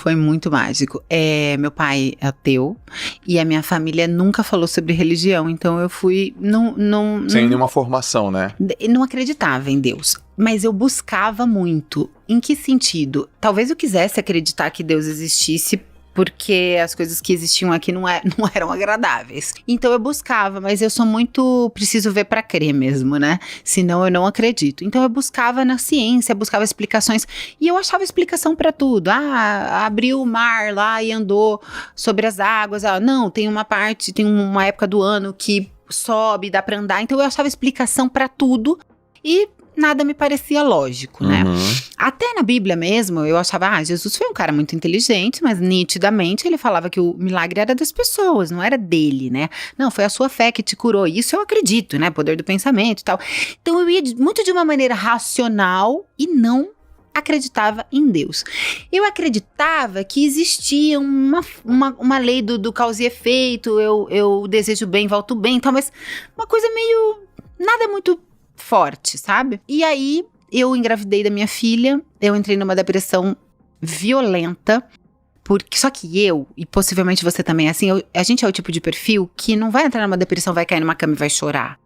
Foi muito mágico. Meu pai é ateu e a minha família nunca falou sobre religião, então eu fui... Sem nenhuma formação, né? Não acreditava em Deus, mas eu buscava muito. Em que sentido? Talvez eu quisesse acreditar que Deus existisse, porque as coisas que existiam aqui não eram agradáveis. Então eu buscava, mas eu sou muito... preciso ver pra crer mesmo, né? Senão eu não acredito. Então eu buscava na ciência, buscava explicações. E eu achava explicação pra tudo. Abriu o mar lá e andou sobre as águas. Não, tem uma época do ano que sobe, dá pra andar. Então eu achava explicação pra tudo. E nada me parecia lógico, né? Até na Bíblia mesmo, eu achava, Jesus foi um cara muito inteligente, mas nitidamente ele falava que o milagre era das pessoas, não era dele, né? Não, foi a sua fé que te curou. Isso eu acredito, né? Poder do pensamento e tal. Então eu ia muito de uma maneira racional e não acreditava em Deus. Eu acreditava que existia uma lei do causa e efeito, eu desejo bem, volto bem e tal, mas uma coisa meio... nada muito forte, sabe? E aí, eu engravidei da minha filha, eu entrei numa depressão violenta, só que eu, e possivelmente você também é assim, a gente é o tipo de perfil que não vai entrar numa depressão, vai cair numa cama e vai chorar.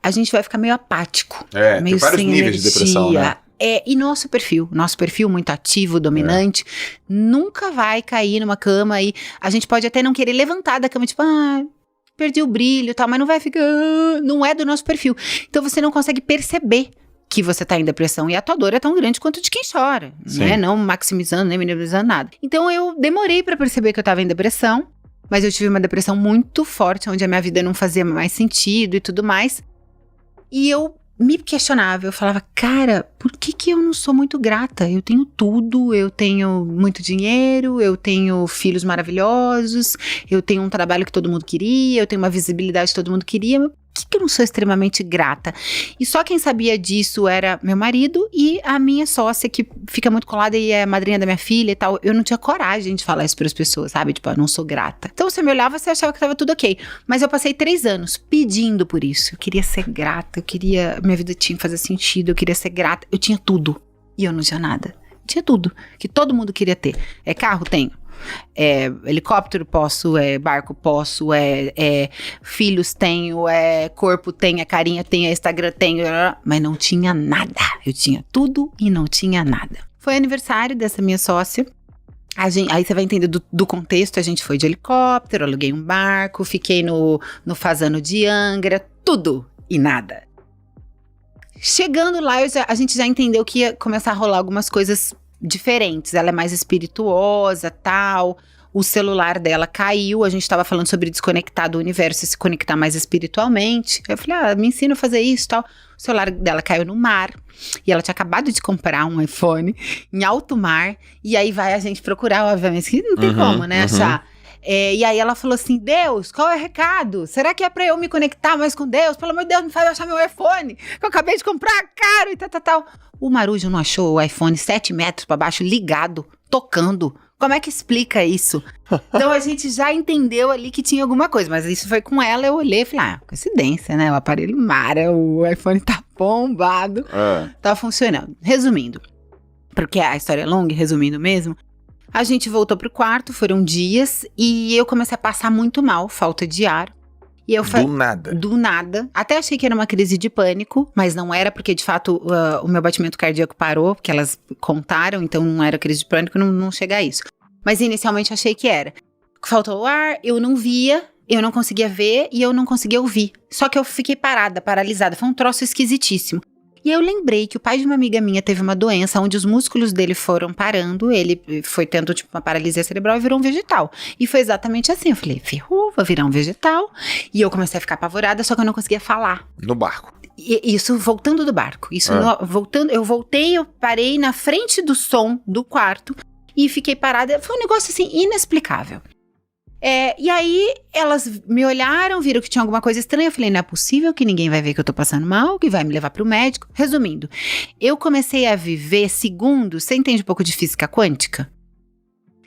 A gente vai ficar meio apático, meio tem vários sem níveis energia. De depressão, né? E nosso perfil muito ativo, dominante, nunca vai cair numa cama e a gente pode até não querer levantar da cama, tipo, perdi o brilho e tal, mas não vai ficar... não é do nosso perfil. Então você não consegue perceber que você tá em depressão e a tua dor é tão grande quanto de quem chora, né? Não maximizando, nem minimizando nada. Então eu demorei pra perceber que eu tava em depressão, mas eu tive uma depressão muito forte, onde a minha vida não fazia mais sentido e tudo mais. E eu me questionava, eu falava, cara, por que eu não sou muito grata? Eu tenho tudo, eu tenho muito dinheiro, eu tenho filhos maravilhosos, eu tenho um trabalho que todo mundo queria, eu tenho uma visibilidade que todo mundo queria, mas por que eu não sou extremamente grata? E só quem sabia disso era meu marido e a minha sócia, que fica muito colada e é madrinha da minha filha e tal. Eu não tinha coragem de falar isso para as pessoas, sabe? Tipo, eu não sou grata. Então você me olhava, você achava que tava tudo ok. Mas eu passei 3 anos pedindo por isso. Eu queria ser grata, minha vida tinha que fazer sentido, eu queria ser grata. Eu tinha tudo e eu não tinha nada. Tinha tudo, que todo mundo queria ter. Carro? Tenho. Helicóptero posso, barco posso, filhos tenho, corpo tenho, carinha tenho, Instagram tenho, mas não tinha nada. Eu tinha tudo e não tinha nada. Foi aniversário dessa minha sócia. Aí você vai entender do contexto. A gente foi de helicóptero, aluguei um barco, fiquei no Fazano de Angra, tudo e nada. Chegando lá, a gente já entendeu que ia começar a rolar algumas coisas diferentes. Ela é mais espirituosa, tal. O celular dela caiu. A gente tava falando sobre desconectar do universo e se conectar mais espiritualmente. Eu falei, me ensina a fazer isso, tal. O celular dela caiu no mar. E ela tinha acabado de comprar um iPhone em alto mar. E aí vai a gente procurar, obviamente, que não tem como, né, achar. E aí ela falou assim, Deus, qual é o recado? Será que é pra eu me conectar mais com Deus? Pelo amor de Deus, me faz achar meu iPhone, que eu acabei de comprar, caro e tal. O Marujo não achou o iPhone 7 metros pra baixo, ligado, tocando. Como é que explica isso? Então a gente já entendeu ali que tinha alguma coisa, mas isso foi com ela, eu olhei e falei, coincidência, né? O aparelho mara, o iPhone tá bombado, tá funcionando. Resumindo, porque a história é longa, resumindo mesmo, a gente voltou pro quarto, foram dias, e eu comecei a passar muito mal, falta de ar. E eu Do nada. Até achei que era uma crise de pânico, mas não era, porque de fato o meu batimento cardíaco parou, porque elas contaram, então não era crise de pânico, não chega a isso. Mas inicialmente achei que era. Faltou ar, eu não via, eu não conseguia ver e eu não conseguia ouvir. Só que eu fiquei paralisada, foi um troço esquisitíssimo. E eu lembrei que o pai de uma amiga minha teve uma doença onde os músculos dele foram parando, ele foi tendo tipo uma paralisia cerebral e virou um vegetal. E foi exatamente assim, eu falei, ferrou, vou virar um vegetal. E eu comecei a ficar apavorada, só que eu não conseguia falar. No barco. Isso voltando do barco. Eu voltei, eu parei na frente do som do quarto e fiquei parada. Foi um negócio assim inexplicável. E aí elas me olharam, viram que tinha alguma coisa estranha. Eu falei, não é possível que ninguém vai ver que eu tô passando mal, que vai me levar pro médico. Resumindo, eu comecei a viver segundos. Você entende um pouco de física quântica?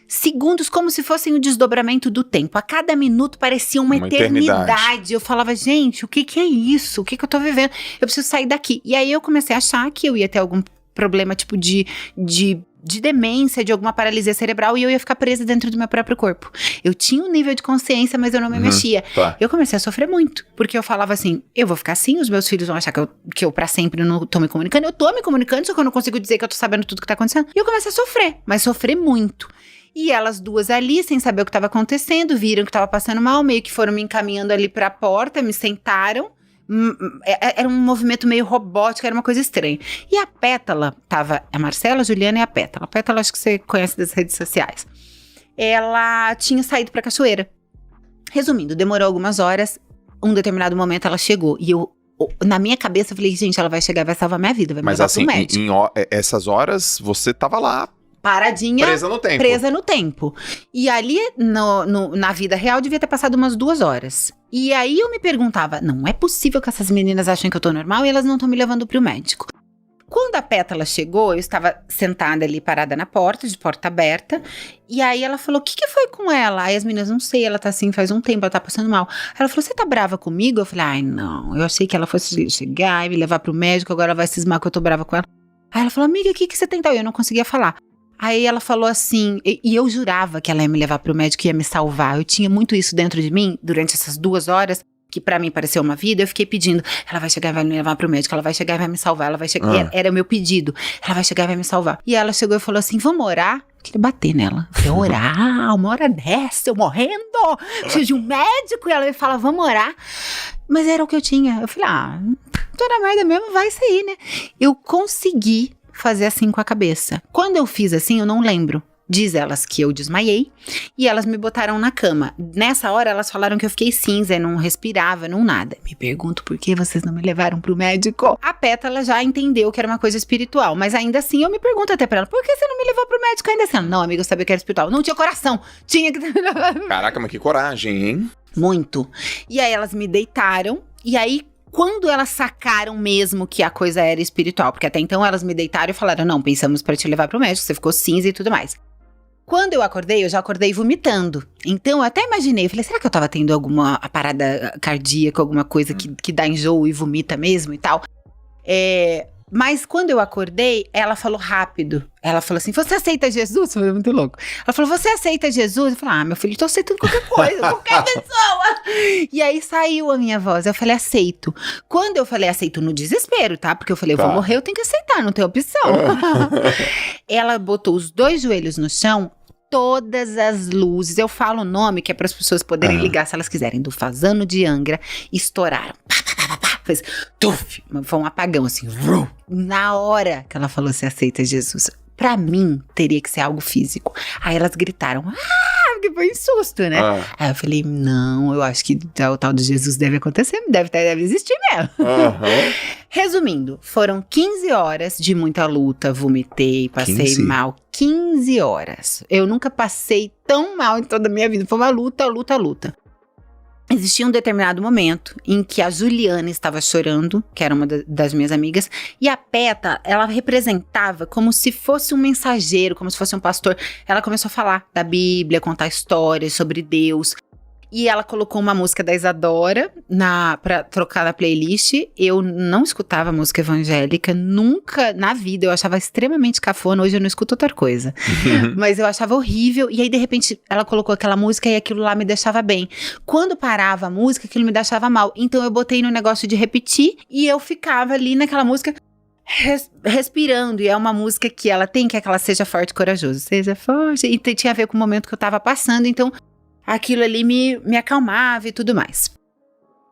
Segundos como se fossem o desdobramento do tempo. A cada minuto parecia uma eternidade. Eu falava, gente, o que é isso? O que eu tô vivendo? Eu preciso sair daqui. E aí eu comecei a achar que eu ia ter algum problema tipo de de demência, de alguma paralisia cerebral, e eu ia ficar presa dentro do meu próprio corpo. Eu tinha um nível de consciência, mas eu não me mexia. Tá. Eu comecei a sofrer muito, porque eu falava assim, eu vou ficar assim, os meus filhos vão achar que eu pra sempre não tô me comunicando. Eu tô me comunicando, só que eu não consigo dizer que eu tô sabendo tudo que tá acontecendo. E eu comecei a sofrer, mas sofrer muito. E elas duas ali, sem saber o que tava acontecendo, viram que tava passando mal, meio que foram me encaminhando ali pra porta, me sentaram. Era um movimento meio robótico, era uma coisa estranha. E a Pétala, tava a Marcela, a Juliana e a Pétala. A Pétala acho que você conhece das redes sociais. Ela tinha saído pra cachoeira. Resumindo, demorou algumas horas, um determinado momento ela chegou. E eu, na minha cabeça, eu falei, gente, ela vai chegar e vai salvar minha vida, vai me levar pro médico. Mas assim, essas horas, você tava lá, paradinha, presa no tempo. E ali, na vida real, devia ter passado umas 2 horas. E aí eu me perguntava, não é possível que essas meninas achem que eu tô normal e elas não estão me levando pro médico. Quando a Pétala chegou, eu estava sentada ali, parada na porta, de porta aberta. E aí ela falou, o que foi com ela? Aí as meninas, não sei, ela tá assim faz um tempo, ela tá passando mal. Ela falou, você tá brava comigo? Eu falei, ai não, eu achei que ela fosse chegar e me levar pro médico, agora ela vai cismar que eu tô brava com ela. Aí ela falou, amiga, o que você tem? Eu não conseguia falar. Aí ela falou assim, e eu jurava que ela ia me levar pro médico e ia me salvar. Eu tinha muito isso dentro de mim, durante essas 2 horas, que pra mim pareceu uma vida. Eu fiquei pedindo, ela vai chegar e vai me levar pro médico, ela vai chegar e vai me salvar, ela vai chegar. Era o meu pedido, ela vai chegar e vai me salvar. E ela chegou e falou assim, vamos orar? Eu queria bater nela. Eu falei, orar? Uma hora dessa, eu morrendo, preciso de um médico. E ela me fala, vamos orar? Mas era o que eu tinha. Eu falei, toda merda mesmo, vai sair, né? Eu consegui fazer assim com a cabeça. Quando eu fiz assim, eu não lembro. Diz elas que eu desmaiei e elas me botaram na cama. Nessa hora, elas falaram que eu fiquei cinza, não respirava, não nada. Me pergunto por que vocês não me levaram pro médico. A Pétala já entendeu que era uma coisa espiritual, mas ainda assim eu me pergunto até pra ela, por que você não me levou pro médico ainda assim? Não, amiga, eu sabia que era espiritual. Não tinha coração, tinha que... Caraca, mas que coragem, hein? Muito. E aí elas me deitaram e aí quando elas sacaram mesmo que a coisa era espiritual, porque até então elas me deitaram e falaram, não, pensamos pra te levar pro médico, você ficou cinza e tudo mais. Quando eu acordei, eu já acordei vomitando. Então eu até imaginei, falei, será que eu tava tendo alguma parada cardíaca, alguma coisa que dá enjoo e vomita mesmo e tal? Mas quando eu acordei, ela falou rápido. Ela falou assim, você aceita Jesus? Foi muito louco. Ela falou, você aceita Jesus? Eu falei, meu filho, tô aceitando qualquer coisa, qualquer pessoa. E aí saiu a minha voz, eu falei, aceito. Quando eu falei aceito no desespero, tá? Porque eu falei, eu vou morrer, eu tenho que aceitar, não tem opção. Ela botou os 2 joelhos no chão, todas as luzes, eu falo o nome que é para as pessoas poderem ligar se elas quiserem, do Fazano de Angra, estouraram. Fez tuf, foi um apagão assim, na hora que ela falou, você aceita Jesus? Pra mim, teria que ser algo físico. Aí elas gritaram, que foi um susto, né? Aí eu falei, não, eu acho que o tal de Jesus deve acontecer, deve existir mesmo. Resumindo, foram 15 horas de muita luta, vomitei, passei mal, 15 horas. Eu nunca passei tão mal em toda a minha vida, foi uma luta. Existia um determinado momento em que a Juliana estava chorando, que era uma das minhas amigas, e a Pétala, ela representava como se fosse um mensageiro, como se fosse um pastor. Ela começou a falar da Bíblia, contar histórias sobre Deus. E ela colocou uma música da Isadora pra trocar na playlist. Eu não escutava música evangélica, nunca na vida. Eu achava extremamente cafona. Hoje eu não escuto outra coisa. Mas eu achava horrível. E aí, de repente, ela colocou aquela música e aquilo lá me deixava bem. Quando parava a música, aquilo me deixava mal. Então eu botei no negócio de repetir e eu ficava ali naquela música respirando. E é uma música que ela tem, que é aquela Seja Forte e Corajoso. Seja forte. E tinha a ver com o momento que eu tava passando. Então aquilo ali me acalmava e tudo mais.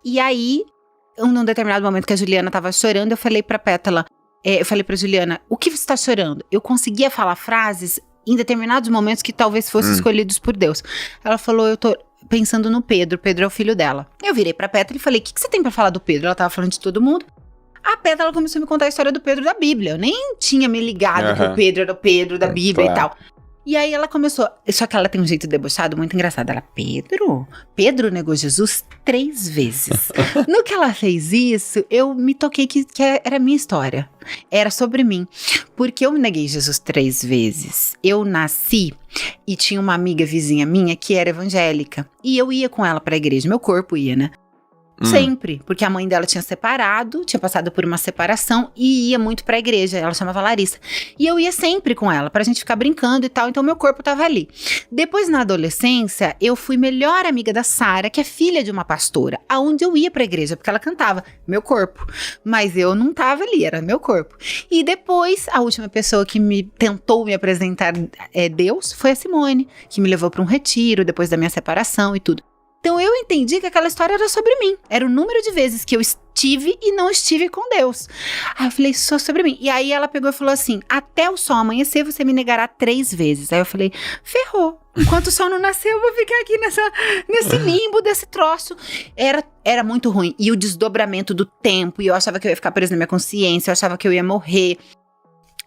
E aí, num determinado momento que a Juliana tava chorando, eu falei pra Pétala, eu falei pra Juliana, o que você tá chorando? Eu conseguia falar frases em determinados momentos que talvez fossem escolhidos por Deus. Ela falou, eu tô pensando no Pedro é o filho dela. Eu virei pra Pétala e falei, o que você tem pra falar do Pedro? Ela tava falando de todo mundo. A Pétala começou a me contar a história do Pedro da Bíblia. Eu nem tinha me ligado que o Pedro era o Pedro da Bíblia e tal. E aí ela começou, só que ela tem um jeito debochado muito engraçado. Ela, Pedro negou Jesus 3 vezes. No que ela fez isso, eu me toquei que era a minha história. Era sobre mim. Porque eu neguei Jesus 3 vezes. Eu nasci e tinha uma amiga vizinha minha que era evangélica. E eu ia com ela pra igreja, meu corpo ia, né? Sempre, porque a mãe dela tinha separado, tinha passado por uma separação e ia muito pra igreja, ela chamava Larissa. E eu ia sempre com ela, pra gente ficar brincando e tal, então meu corpo tava ali. Depois, na adolescência, eu fui melhor amiga da Sara, que é filha de uma pastora, aonde eu ia pra igreja, porque ela cantava, meu corpo. Mas eu não tava ali, era meu corpo. E depois, a última pessoa que tentou me apresentar Deus foi a Simone, que me levou pra um retiro, depois da minha separação e tudo. Então eu entendi que aquela história era sobre mim. Era o número de vezes que eu estive e não estive com Deus. Aí eu falei, só sobre mim. E aí ela pegou e falou assim, até o sol amanhecer você me negará 3 vezes. Aí eu falei, ferrou. Enquanto o sol não nasceu, eu vou ficar aqui nesse limbo desse troço. Era muito ruim. E o desdobramento do tempo. E eu achava que eu ia ficar presa na minha consciência. Eu achava que eu ia morrer.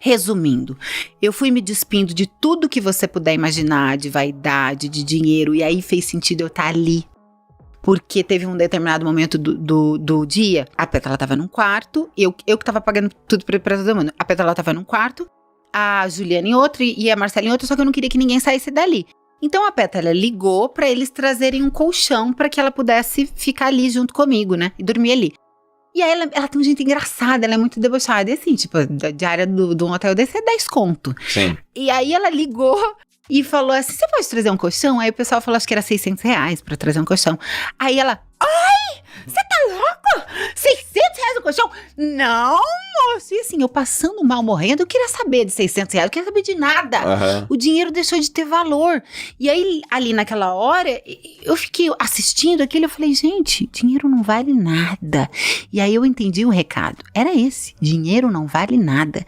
Resumindo, eu fui me despindo de tudo que você puder imaginar, de vaidade, de dinheiro, e aí fez sentido eu estar ali. Porque teve um determinado momento do dia, a Pétala tava num quarto, eu que tava pagando tudo pra todo mundo. A Pétala tava num quarto, a Juliana em outro e a Marcela em outro, só que eu não queria que ninguém saísse dali. Então a Pétala ligou pra eles trazerem um colchão pra que ela pudesse ficar ali junto comigo, né, e dormir ali. E aí ela tem um jeito engraçado, ela é muito debochada. E assim, tipo, a diária de um hotel desse é 10 conto. Sim. E aí ela ligou e falou assim, você pode trazer um colchão? Aí o pessoal falou, acho que era R$600 pra trazer um colchão. Aí ela, ai, você tá louco? R$600 um colchão? Não, moço. E assim, eu passando mal, morrendo, eu queria saber de R$600, eu queria saber de nada. Uhum. O dinheiro deixou de ter valor. E aí, ali naquela hora, eu fiquei assistindo aquilo, eu falei, gente, dinheiro não vale nada. E aí eu entendi o recado. Era esse, dinheiro não vale nada.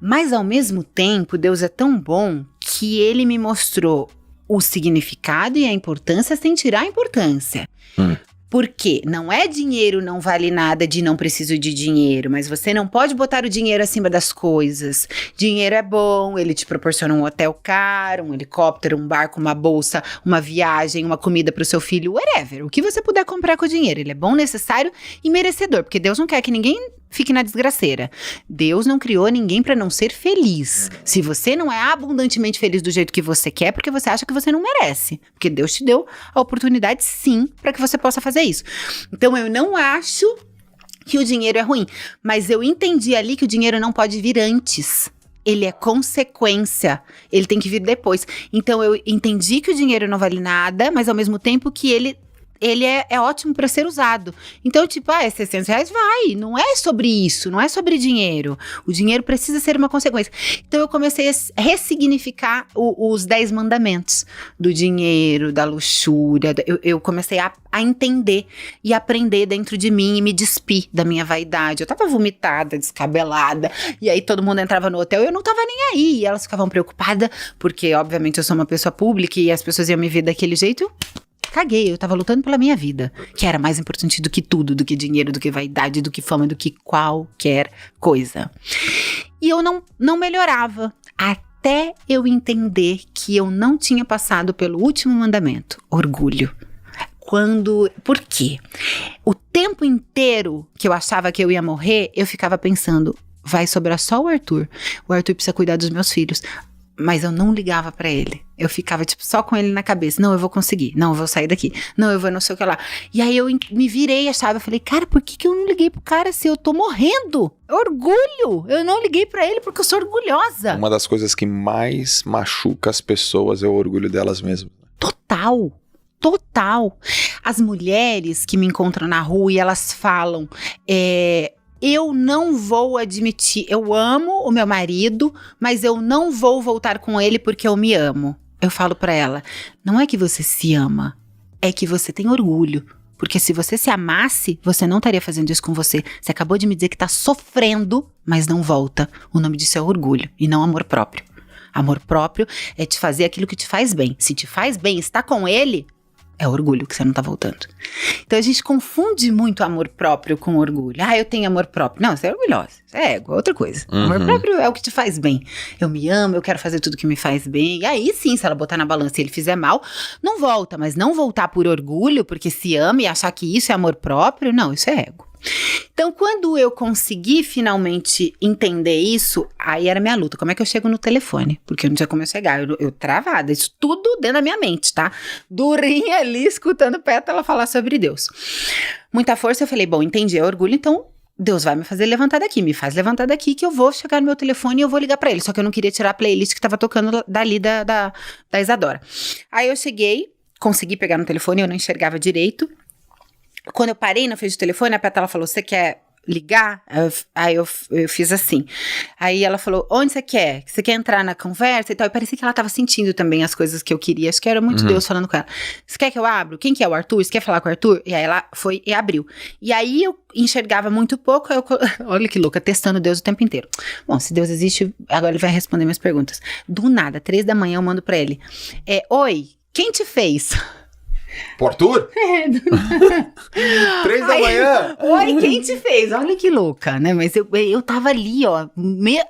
Mas ao mesmo tempo, Deus é tão bom que ele me mostrou o significado e a importância sem tirar a importância. Porque não é dinheiro não vale nada de não preciso de dinheiro, mas você não pode botar o dinheiro acima das coisas. Dinheiro é bom, ele te proporciona um hotel caro, um helicóptero, um barco, uma bolsa, uma viagem, uma comida pro seu filho, whatever. O que você puder comprar com o dinheiro, ele é bom, necessário e merecedor, porque Deus não quer que ninguém fique na desgraceira. Deus não criou ninguém pra não ser feliz. Se você não é abundantemente feliz do jeito que você quer, porque você acha que você não merece. Porque Deus te deu a oportunidade, sim, pra que você possa fazer isso. Então, eu não acho que o dinheiro é ruim. Mas eu entendi ali que o dinheiro não pode vir antes. Ele é consequência. Ele tem que vir depois. Então, eu entendi que o dinheiro não vale nada, mas ao mesmo tempo que ele é ótimo para ser usado. Então, tipo, R$600 vai. Não é sobre isso, não é sobre dinheiro. O dinheiro precisa ser uma consequência. Então, eu comecei a ressignificar os 10 mandamentos do dinheiro, da luxúria. Eu comecei a entender e aprender dentro de mim e me despir da minha vaidade. Eu tava vomitada, descabelada, e aí todo mundo entrava no hotel e eu não tava nem aí. E elas ficavam preocupadas, porque, obviamente, eu sou uma pessoa pública e as pessoas iam me ver daquele jeito. Caguei, eu tava lutando pela minha vida, que era mais importante do que tudo, do que dinheiro, do que vaidade, do que fama, do que qualquer coisa. E eu não melhorava, até eu entender que eu não tinha passado pelo último mandamento, orgulho. Por quê? O tempo inteiro que eu achava que eu ia morrer, eu ficava pensando, vai sobrar só o Arthur precisa cuidar dos meus filhos. Mas eu não ligava pra ele. Eu ficava, tipo, só com ele na cabeça. Não, eu vou conseguir. Não, eu vou sair daqui. Não, eu vou não sei o que lá. E aí eu me virei a chave. Eu falei, cara, por que eu não liguei pro cara se eu tô morrendo? Orgulho! Eu não liguei pra ele porque eu sou orgulhosa. Uma das coisas que mais machuca as pessoas é o orgulho delas mesmas. Total. As mulheres que me encontram na rua e elas falam... Eu não vou admitir, eu amo o meu marido, mas eu não vou voltar com ele porque eu me amo. Eu falo pra ela, não é que você se ama, é que você tem orgulho. Porque se você se amasse, você não estaria fazendo isso com você. Você acabou de me dizer que tá sofrendo, mas não volta. O nome disso é orgulho e não amor próprio. Amor próprio é te fazer aquilo que te faz bem. Se te faz bem estar com ele... é orgulho que você não tá voltando. Então a gente confunde muito amor próprio com orgulho. Eu tenho amor próprio. Não, você é orgulhosa. Isso é ego, é outra coisa. Amor próprio é o que te faz bem. Eu me amo, eu quero fazer tudo que me faz bem. E aí sim, se ela botar na balança e ele fizer mal, não volta. Mas não voltar por orgulho, porque se ama e achar que isso é amor próprio, não, isso é ego. Então, quando eu consegui finalmente entender isso, aí era minha luta. Como é que eu chego no telefone? Porque eu não tinha como eu chegar. Eu travada, isso tudo dentro da minha mente, tá? Durinha ali, escutando Pétala falar sobre Deus. muita força, eu falei, bom, entendi, é orgulho, então Deus vai me fazer levantar daqui, me faz levantar daqui que eu vou chegar no meu telefone e eu vou ligar pra ele. Só que eu não queria tirar a playlist que tava tocando dali da Isadora. Aí eu cheguei, consegui pegar no telefone, eu não enxergava direito. Quando eu parei na frente do telefone, a Pétala falou, você quer ligar? Aí eu fiz assim. Aí ela falou, onde você quer? Você quer entrar na conversa e tal? E parecia que ela tava sentindo também as coisas que eu queria. Acho que era muito Deus falando com ela. Você quer que eu abro? Quem que é o Arthur? Você quer falar com o Arthur? E aí ela foi e abriu. E aí eu enxergava muito pouco. Olha que louca, testando Deus o tempo inteiro. Bom, se Deus existe, agora ele vai responder minhas perguntas. Do nada, 3 da manhã eu mando pra ele. Oi, quem te fez? Pro Arthur? 3 da manhã? Oi, quem te fez? Olha que louca, né? Mas eu tava ali, ó,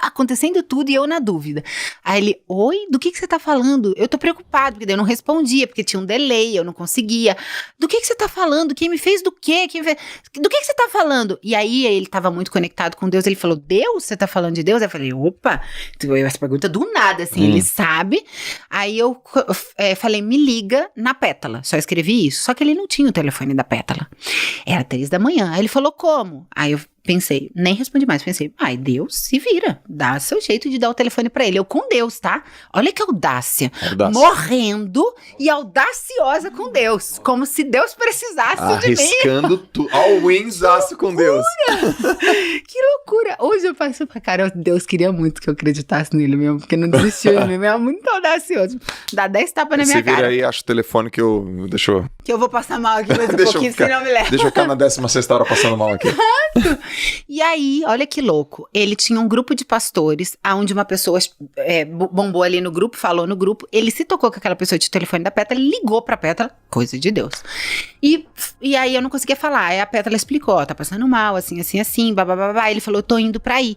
acontecendo tudo e eu na dúvida. Aí ele, oi, do que você tá falando? Eu tô preocupado, porque daí eu não respondia, porque tinha um delay, eu não conseguia. Do que você tá falando? Quem me fez do quê? Do que você tá falando? E aí ele tava muito conectado com Deus, ele falou, Deus? Você tá falando de Deus? Eu falei, opa, essa pergunta do nada, assim, ele sabe. Aí eu falei, me liga na Pétala, só escrevi isso, só que ele não tinha o telefone da Pétala. Era 3 da manhã. Aí ele falou, como? Aí eu pensei, nem respondi mais, pensei, ai, Deus se vira, dá seu jeito de dar o telefone pra ele. Eu com Deus, tá? Olha que audácia. Morrendo e audaciosa com Deus, como se Deus precisasse de mim. Arriscando tudo, all-winsaço com Deus. Que loucura. Hoje eu passo pra cara, Deus queria muito que eu acreditasse nele mesmo, porque não desistiu de mim, é muito audacioso. Dá 10 tapas na minha cara. Você vira aí, acha o telefone que eu... Que eu vou passar mal aqui mais um pouquinho, senão me leva. Deixa eu ficar na 16ª hora passando mal aqui. E aí, olha que louco, ele tinha um grupo de pastores, onde uma pessoa bombou ali no grupo, falou no grupo, ele se tocou que aquela pessoa tinha o telefone da Pétala, ligou pra Pétala, coisa de Deus. E aí eu não conseguia falar, aí a Pétala explicou, ó, tá passando mal, assim, babá, ele falou, eu tô indo pra aí.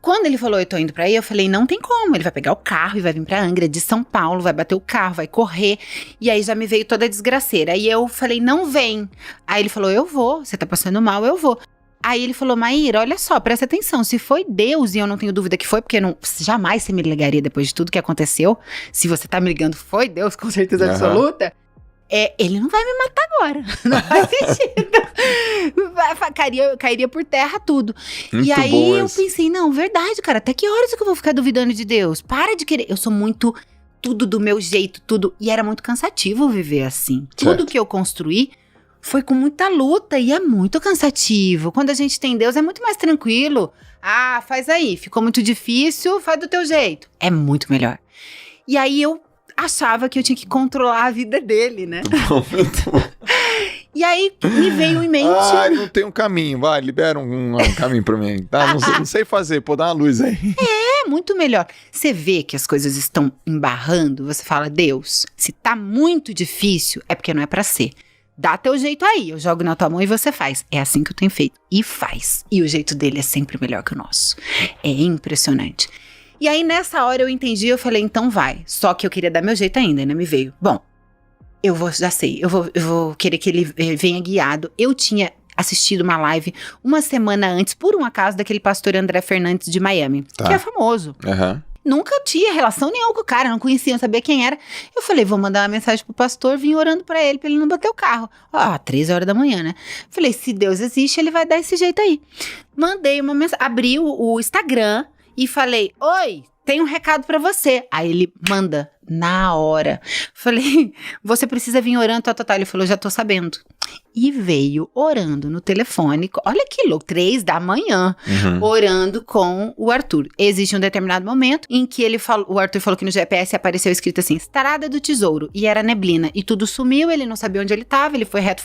Quando ele falou, eu tô indo pra aí, eu falei, não tem como, ele vai pegar o carro e vai vir pra Angra, de São Paulo, vai bater o carro, vai correr, e aí já me veio toda a desgraceira, aí eu falei, não vem. Aí ele falou, eu vou, você tá passando mal, eu vou. Aí ele falou, Maíra, olha só, presta atenção, se foi Deus, e eu não tenho dúvida que foi, porque jamais você me ligaria depois de tudo que aconteceu, se você tá me ligando, foi Deus, com certeza absoluta, ele não vai me matar agora, não faz sentido, cairia por terra tudo. Muito e aí bom eu esse. pensei, não, verdade, cara, até que horas que eu vou ficar duvidando de Deus? Para de querer, eu sou muito, tudo do meu jeito, tudo, e era muito cansativo viver assim, tudo que eu construí, foi com muita luta e é muito cansativo. Quando a gente tem Deus é muito mais tranquilo. Ah, faz aí. Ficou muito difícil, faz do teu jeito. É muito melhor. E aí eu achava que eu tinha que controlar a vida dele, né? Muito bom. E aí me veio em mente... não tem um caminho, vai, libera um caminho pra mim. Tá? Não sei fazer, pô, dá uma luz aí. É muito melhor. Você vê que as coisas estão embarrando, você fala, Deus, se tá muito difícil, é porque não é pra ser. Dá teu jeito aí, eu jogo na tua mão e você faz. É assim que eu tenho feito. E faz. E o jeito dele é sempre melhor que o nosso. É impressionante. E aí nessa hora eu entendi, eu falei, então vai. Só que eu queria dar meu jeito ainda, né? Me veio. Bom, já sei, eu vou querer que ele venha guiado. Eu tinha assistido uma live uma semana antes, por um acaso, daquele pastor André Fernandes de Miami, que é famoso. Nunca tinha relação nenhuma com o cara, não conhecia, não sabia quem era. Eu falei, vou mandar uma mensagem pro pastor, vim orando pra ele não bater o carro. 3 horas da manhã, né? Falei, se Deus existe, ele vai dar esse jeito aí. Mandei uma mensagem, abri o Instagram e falei, oi, tem um recado pra você. Aí ele manda na hora. Falei, você precisa vir orando, tal. Ele falou, já tô sabendo. E veio orando no telefone, olha que louco, 3 da manhã, orando com o Arthur. Existe um determinado momento em que o Arthur falou que no GPS apareceu escrito assim, Estrada do Tesouro, e era neblina, e tudo sumiu, ele não sabia onde ele estava, ele foi reto,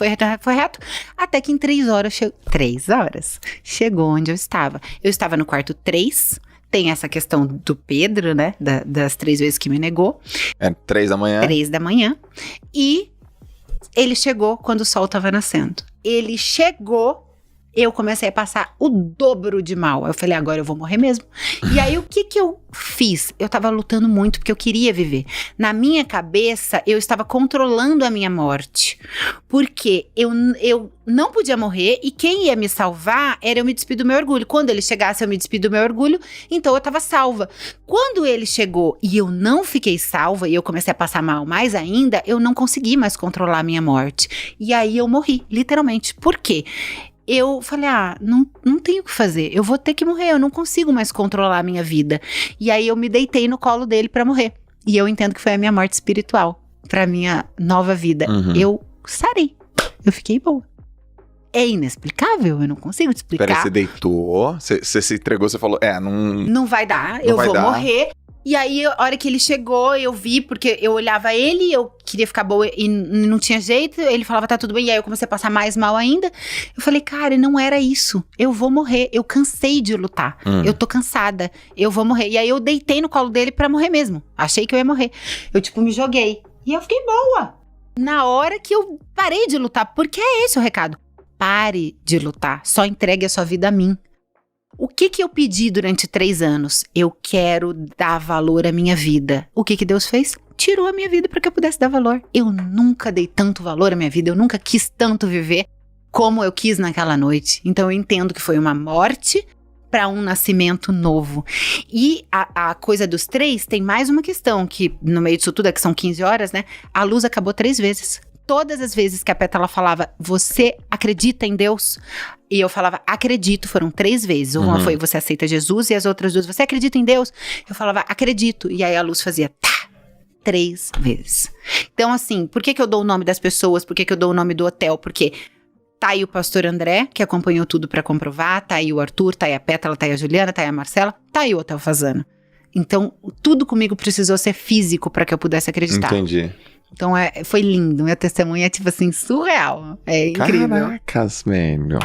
até que em 3 horas, 3 horas, chegou onde eu estava. Eu estava no quarto 3, tem essa questão do Pedro, né, das 3 vezes que me negou. 3 da manhã. 3 da manhã, e ele chegou quando o sol estava nascendo. Ele chegou eu comecei a passar o dobro de mal. Eu falei, agora eu vou morrer mesmo. E aí, o que eu fiz? Eu tava lutando muito porque eu queria viver. Na minha cabeça, eu estava controlando a minha morte. Porque eu não podia morrer e quem ia me salvar era eu me despir do meu orgulho. Quando ele chegasse, eu me despir do meu orgulho, então eu tava salva. Quando ele chegou e eu não fiquei salva e eu comecei a passar mal mais ainda, eu não consegui mais controlar a minha morte. E aí eu morri, literalmente. Por quê? Eu falei, não tenho o que fazer, eu vou ter que morrer, eu não consigo mais controlar a minha vida. E aí eu me deitei no colo dele pra morrer. E eu entendo que foi a minha morte espiritual, pra minha nova vida. Eu sarei, eu fiquei boa. É inexplicável, eu não consigo te explicar. Peraí, você deitou, você se entregou, você falou, não vai dar, eu vou morrer. E aí, a hora que ele chegou, eu vi, porque eu olhava ele, eu queria ficar boa e não tinha jeito. Ele falava, tá tudo bem, e aí eu comecei a passar mais mal ainda. Eu falei, cara, não era isso, eu vou morrer, eu cansei de lutar, eu tô cansada, eu vou morrer. E aí eu deitei no colo dele pra morrer mesmo, achei que eu ia morrer. Eu me joguei, e eu fiquei boa. Na hora que eu parei de lutar, porque é esse o recado. Pare de lutar, só entregue a sua vida a mim. O que eu pedi durante 3 anos? Eu quero dar valor à minha vida. O que Deus fez? Tirou a minha vida para que eu pudesse dar valor. Eu nunca dei tanto valor à minha vida, eu nunca quis tanto viver como eu quis naquela noite. Então eu entendo que foi uma morte para um nascimento novo. E a coisa dos 3 tem mais uma questão, que no meio disso tudo, é que são 15 horas, né? A luz acabou 3 vezes. Todas as vezes que a Pétala falava, você acredita em Deus? E eu falava, acredito, foram 3 vezes. Uma foi, você aceita Jesus, e as outras 2, você acredita em Deus? Eu falava, acredito. E aí a luz fazia, 3 vezes. Então assim, por que eu dou o nome das pessoas? Por que eu dou o nome do hotel? Porque tá aí o pastor André, que acompanhou tudo pra comprovar, tá aí o Arthur, tá aí a Pétala, tá aí a Juliana, tá aí a Marcela, tá aí o Hotel Fazano. Então, tudo comigo precisou ser físico pra que eu pudesse acreditar. Entendi. Então, foi lindo. Meu testemunho é, tipo assim, surreal. É incrível. Caracas, velho.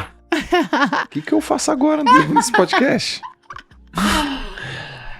O que eu faço agora nesse podcast?